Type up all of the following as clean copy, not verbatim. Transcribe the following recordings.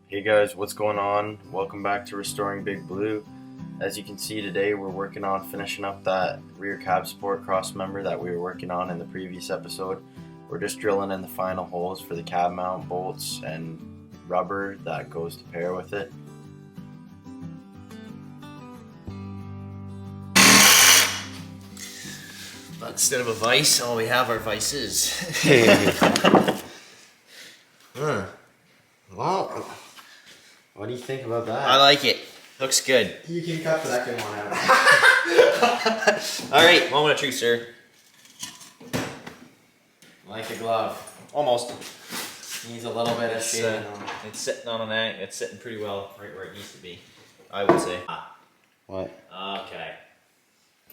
Hey guys, what's going on? Welcome back to Restoring Big Blue. As you can see today, we're working on finishing up that rear cab support cross member that we were working on in the previous episode. We're just drilling in the final holes for the cab mount bolts and rubber that goes to pair with it. But instead of a vice, all we have are vices. Well, what do you think about that? I like it. Looks good. You can cut the second one out. Alright, moment of truth, sir. Like a glove. Almost. Needs a little bit of shading. It's sitting on an angle. It's sitting pretty well right where it needs to be, I would say. What? Okay.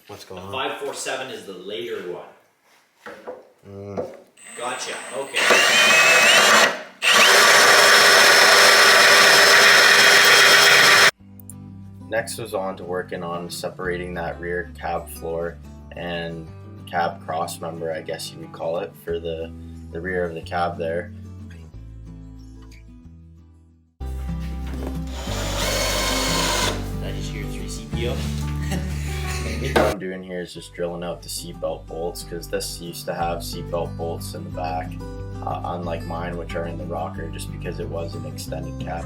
What's The going on? 547 is the later one. Gotcha. Okay. Next was on to working on separating that rear cab floor and cab cross member, I guess you would call it, for the rear of the cab there. I just hear 3 CPO. What I'm doing here is just drilling out the seatbelt bolts, because this used to have seatbelt bolts in the back, unlike mine, which are in the rocker, just because it was an extended cab.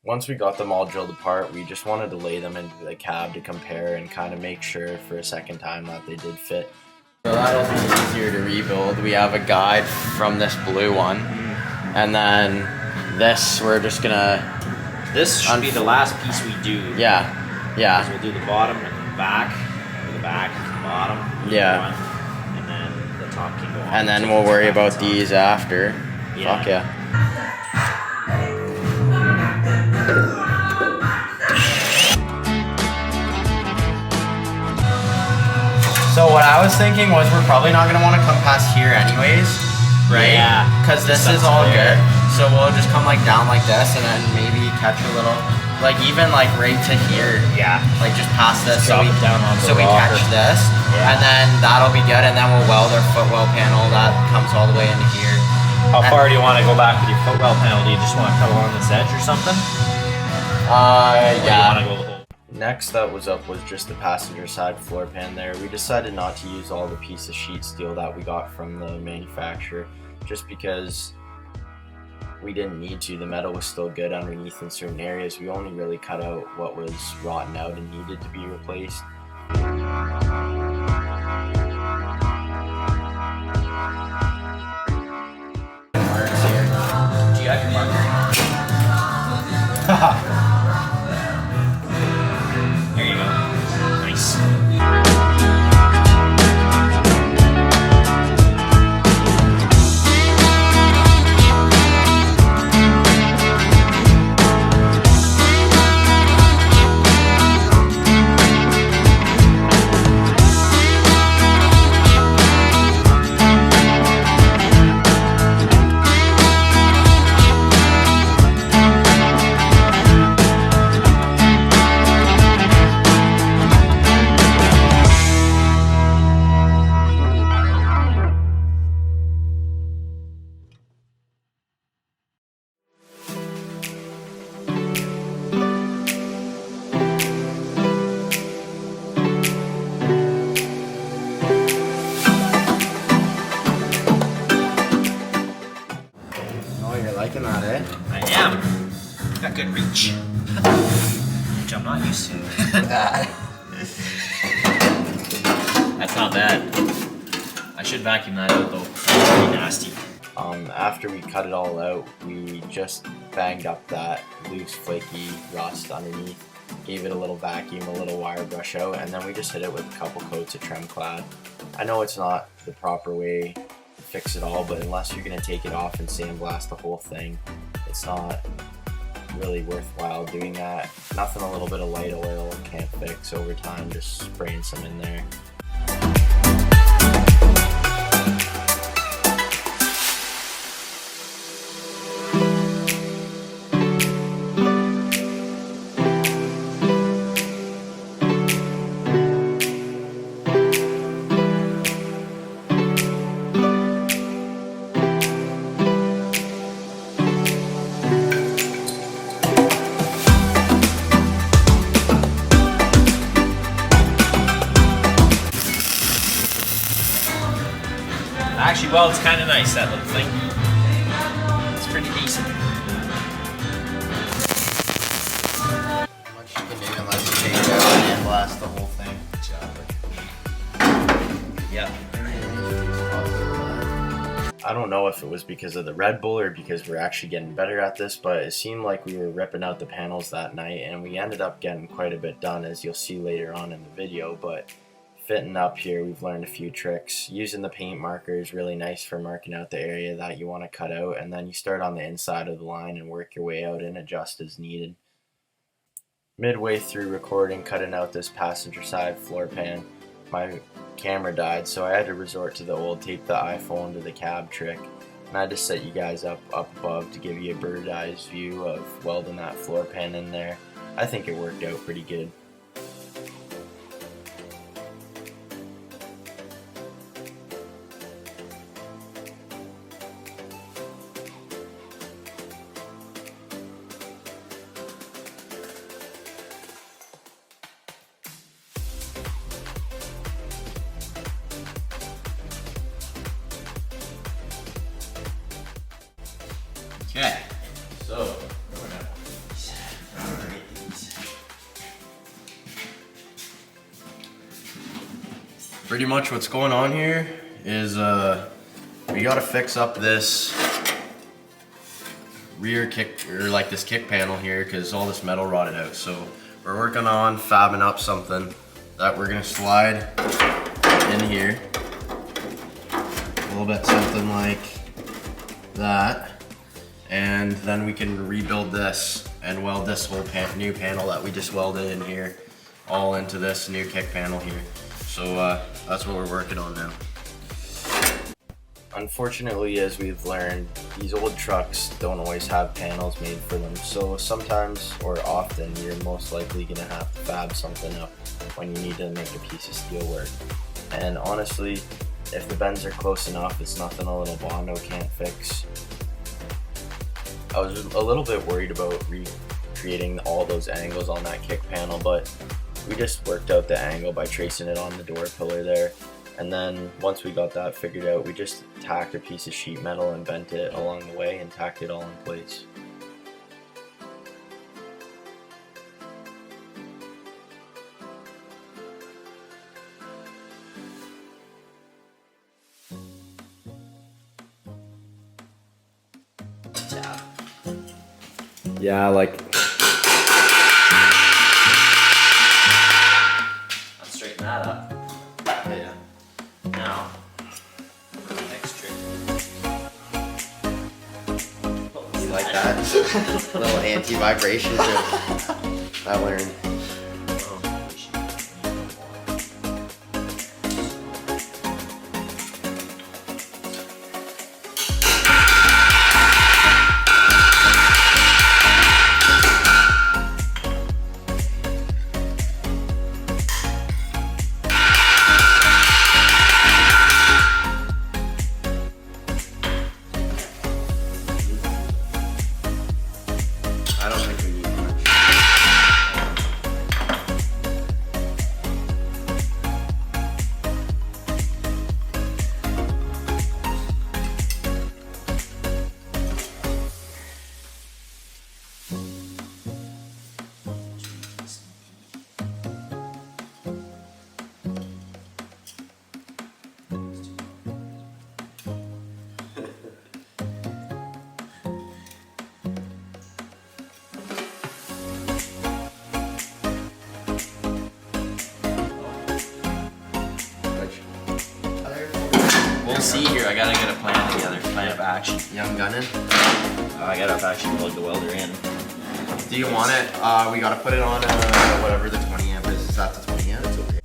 Once we got them all drilled apart, we just wanted to lay them into the cab to compare and kind of make sure for a second time that they did fit. So that'll be easier to rebuild. We have a guide from this blue one, and then this we're just gonna... This should be the last piece we do. Yeah. Because we'll do the bottom and the back, or the back and the bottom. Yeah. One, and then the top can go on. And then we'll worry about these after. Yeah. Fuck yeah. So what I was thinking was we're probably not going to want to come past here anyways, right? Yeah. Because this is all good. So we'll just come like down like this and then maybe catch a little, like even like right to here. Yeah. Like just past this. Drop it down onto so the we rocker. catch this, Yeah. and then that'll be good, and then we'll weld our footwell panel that comes all the way into here. How far do you want to go back with your footwell panel? Do you just want to cut along this edge or something? Or do you want to go the whole? Next that was up was just the passenger side floor pan there. We decided not to use all the piece of sheet steel that we got from the manufacturer, just because we didn't need to. The metal was still good underneath in certain areas. We only really cut out what was rotten out and needed to be replaced. Marks here. Do you have your marker? There you go. Nice. Oh, you're liking that, eh? I am. Got good reach. Which I'm not used to. That's not bad. I should vacuum that out though. It's pretty nasty. After we cut it all out, we just banged up that loose, flaky rust underneath, gave it a little vacuum, a little wire brush out, and then we just hit it with a couple coats of Tremclad. I know it's not the proper way to fix it all, but unless you're going to take it off and sandblast the whole thing, it's not really worthwhile doing that. Nothing a little bit of light oil can't fix over time, just spraying some in there. actually, well, it's kind of nice, that little thing. It's pretty decent. Much you can do unless you take it out and blast the whole thing. Yeah. I don't know if it was because of the Red Bull or because we're actually getting better at this, but it seemed like we were ripping out the panels that night, and we ended up getting quite a bit done, as you'll see later on in the video. But fitting up here, we've learned a few tricks. Using the paint marker is really nice for marking out the area that you want to cut out, and then you start on the inside of the line and work your way out and adjust as needed. Midway through recording, cutting out this passenger side floor pan, my camera died, so I had to resort to the old tape the iPhone to the cab trick, and I just set you guys up above to give you a bird's eye view of welding that floor pan in there. I think it worked out pretty good. Okay. So, pretty much what's going on here is we gotta fix up this rear kick, or like this kick panel here, because all this metal rotted out. So we're working on fabbing up something that we're gonna slide in here, a little bit something like that. And then we can rebuild this and weld this whole new panel that we just welded in here all into this new kick panel here. So that's what we're working on now. Unfortunately, as we've learned, these old trucks don't always have panels made for them. So sometimes, or often, you're most likely gonna have to fab something up when you need to make a piece of steel work. And honestly, if the bends are close enough, it's nothing a little Bondo can't fix. I was a little bit worried about recreating all those angles on that kick panel, but we just worked out the angle by tracing it on the door pillar there. And then once we got that figured out, we just tacked a piece of sheet metal and bent it along the way and tacked it all in place. Yeah, like I'll straighten that up. yeah. Now, for the next trick. You like that? A little anti-vibration trick I learned. I don't think we need much. We'll see here. I gotta get a plan together. Plan of action. Young gunnin'. I gotta actually plug the welder in. Do you want it? We gotta put it on whatever the 20 amp is. Is that the 20 amp? It's okay.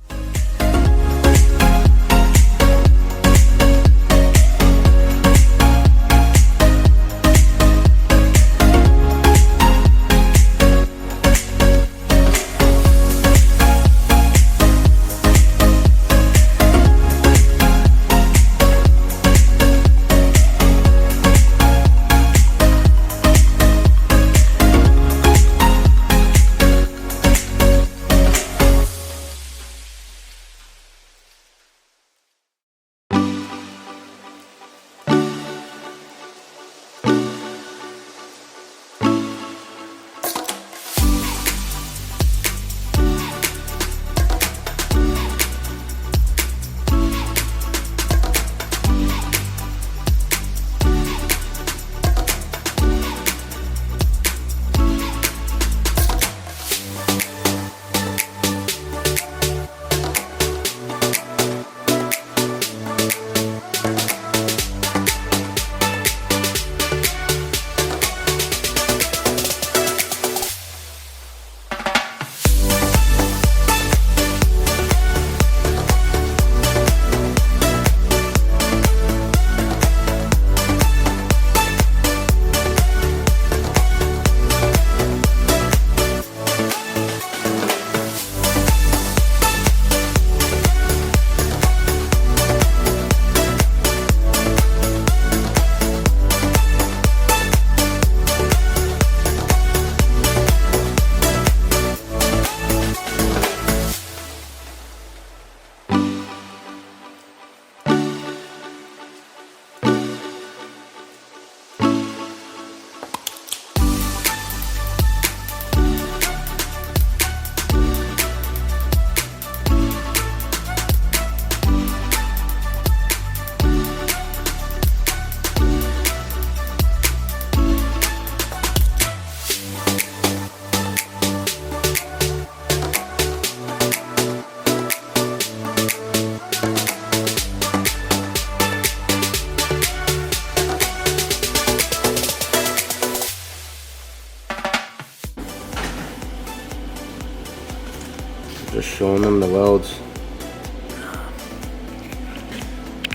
showing them the welds.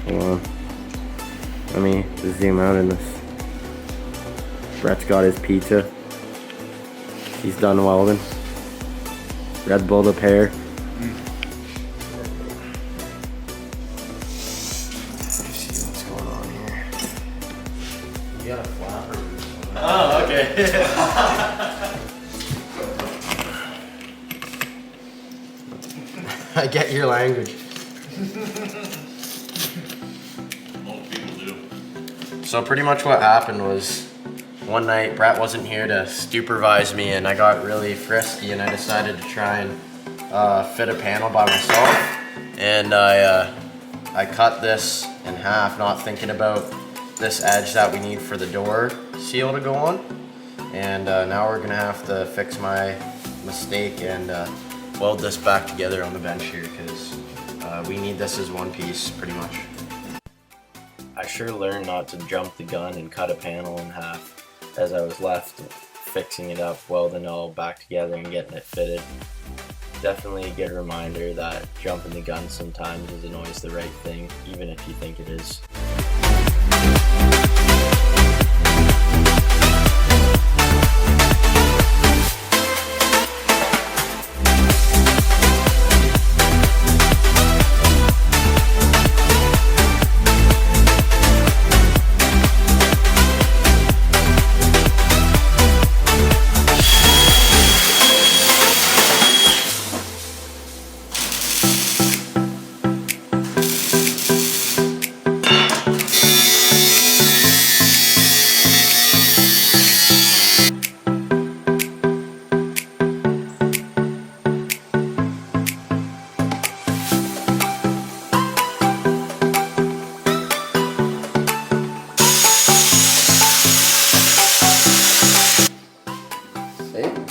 Hold on. Let me zoom out in this. Brett's got his pizza. He's done welding. Red Bull the pair. Let's see what's going on here. You got a flapper. Oh, okay. I get your language. Most people do. So pretty much what happened was one night Brett wasn't here to supervise me and I got really frisky and I decided to try and fit a panel by myself, and I cut this in half, not thinking about this edge that we need for the door seal to go on, and now we're gonna have to fix my mistake and weld this back together on the bench here because we need this as one piece pretty much. I sure learned not to jump the gun and cut a panel in half as I was left fixing it up, welding it all back together and getting it fitted. Definitely a good reminder that jumping the gun sometimes isn't always the right thing, even if you think it is.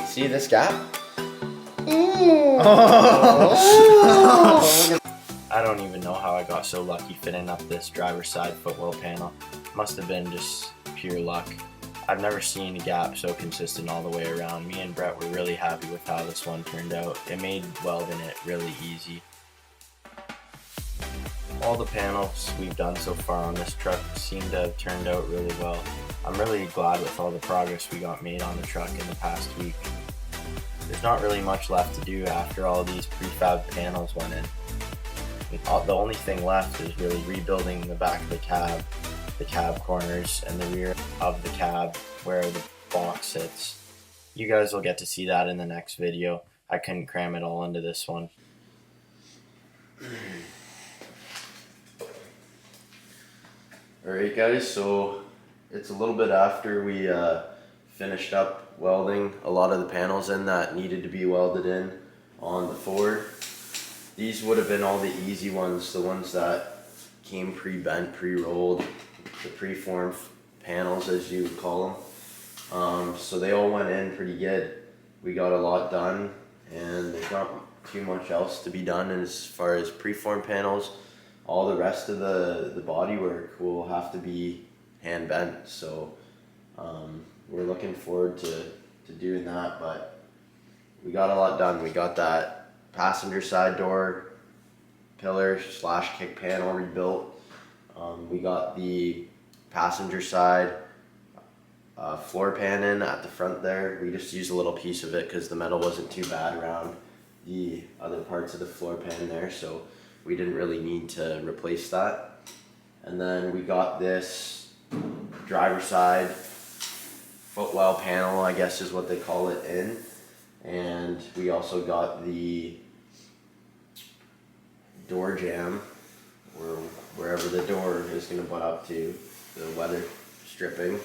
See this gap? I don't even know how I got so lucky fitting up this driver's side footwell panel. Must have been just pure luck. I've never seen a gap so consistent all the way around. Me and Brett were really happy with how this one turned out. It made welding it really easy. All the panels we've done so far on this truck seem to have turned out really well. I'm really glad with all the progress we got made on the truck in the past week. There's not really much left to do after all these prefab panels went in. The only thing left is really rebuilding the back of the cab corners, and the rear of the cab where the box sits. You guys will get to see that in the next video. I couldn't cram it all into this one. Alright guys, so it's a little bit after we finished up welding a lot of the panels in that needed to be welded in on the Ford. These would have been all the easy ones, the ones that came pre-bent, pre-rolled, the pre-formed panels as you would call them. So they all went in pretty good. We got a lot done and there's not too much else to be done as far as pre-formed panels. All the rest of the body work will have to be hand bent, so we're looking forward to doing that, but we got a lot done. We got that passenger side door pillar / kick panel rebuilt. We got the passenger side floor pan in at the front there. We just used a little piece of it because the metal wasn't too bad around the other parts of the floor pan there, so we didn't really need to replace that. And then we got this driver side footwell panel, I guess is what they call it, in. And we also got the door jamb, or wherever the door is going to butt up to, the weather stripping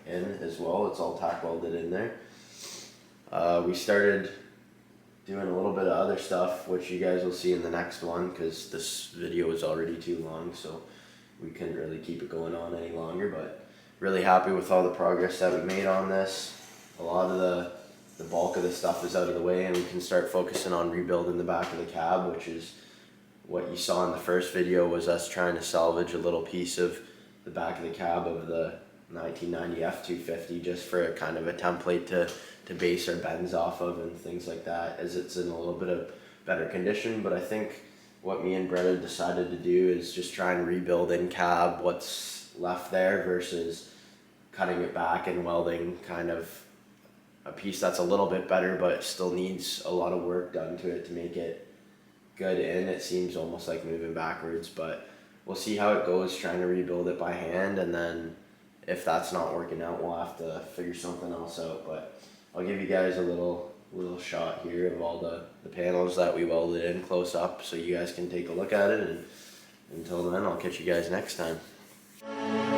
in as well. It's all tack welded in there. We started doing a little bit of other stuff, which you guys will see in the next one, because this video is already too long, so we couldn't really keep it going on any longer. But really happy with all the progress that we made on this. A lot of the bulk of the stuff is out of the way, and we can start focusing on rebuilding the back of the cab, which is what you saw in the first video, was us trying to salvage a little piece of the back of the cab of the 1990 F250 just for a kind of a template to base our bends off of and things like that, as it's in a little bit of better condition, but I think what me and Bretta decided to do is just try and rebuild in cab what's left there versus cutting it back and welding kind of a piece that's a little bit better but still needs a lot of work done to it to make it good in. It seems almost like moving backwards, but we'll see how it goes trying to rebuild it by hand, and then if that's not working out, we'll have to figure something else out. But I'll give you guys a little shot here of all the panels that we welded in close up so you guys can take a look at it, and until then I'll catch you guys next time.